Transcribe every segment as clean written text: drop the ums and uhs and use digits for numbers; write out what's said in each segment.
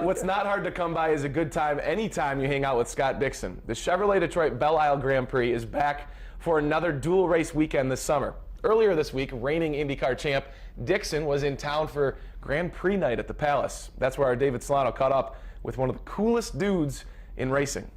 What's not hard to come by is a good time anytime you hang out with Scott Dixon. The Chevrolet Detroit Belle Isle Grand Prix is back for another dual race weekend this summer. Earlier this week, reigning IndyCar champ Dixon was in town for Grand Prix night at the Palace. That's where our David Solano caught up with one of the coolest dudes in racing.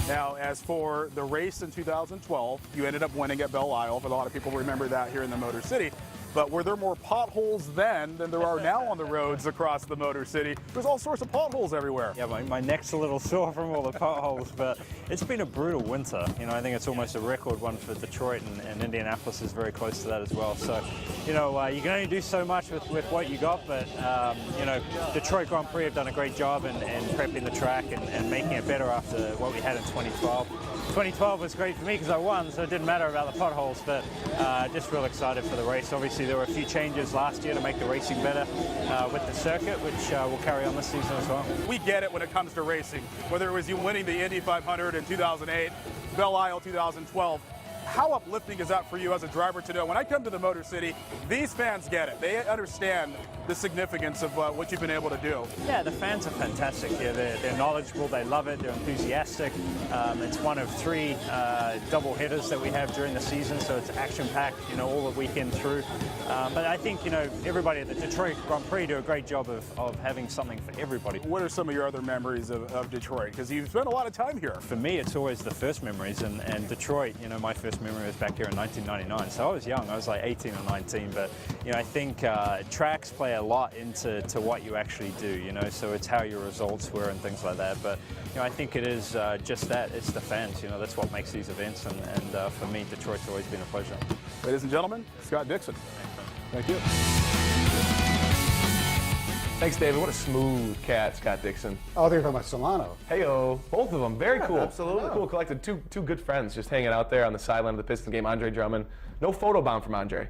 Now, as for the race in 2012, you ended up winning at Belle Isle. A lot of people remember that here in the Motor City. But were there more potholes then than there are now on the roads across the Motor City? There's all sorts of potholes everywhere. Yeah, my neck's a little sore from all the potholes, but it's been a brutal winter. You know, I think it's almost a record one for Detroit, and Indianapolis is very close to that as well. So, you know, you can only do so much with what you got, but, you know, Detroit Grand Prix have done a great job in prepping the track and making it better after what we had in 2012. 2012 was great for me because I won, so it didn't matter about the potholes, but just real excited for the race. Obviously, there were a few changes last year to make the racing better with the circuit, which will carry on this season as well. We get it when it comes to racing, whether it was you winning the Indy 500 in 2008, Belle Isle 2012. How uplifting is that for you as a driver to know when I come to the Motor City, these fans get it. They understand the significance of what you've been able to do. Yeah, the fans are fantastic. Yeah, they're knowledgeable, they love it, they're enthusiastic. It's one of 3 double headers that we have during the season, so it's action-packed, you know, all the weekend through. But I think, you know, everybody at the Detroit Grand Prix do a great job of having something for everybody. What are some of your other memories of Detroit? Because you've spent a lot of time here. For me, it's always the first memories, and Detroit, you know, my first memory was back here in 1999, so I was young, I was like 18 or 19, but, you know, I think tracks play a lot into what you actually do, you know, so it's how your results were and things like that, but, you know, I think it is just that, it's the fans, you know, that's what makes these events, and for me, Detroit's always been a pleasure. Ladies and gentlemen, Scott Dixon. Thank you. Thanks, David. What a smooth cat, Scott Dixon. Oh, they're talking about Solano. Hey-o. Both of them. Very cool. Absolutely. Cool. Collected two good friends just hanging out there on the sideline of the Piston game. Andre Drummond. No photobomb from Andre.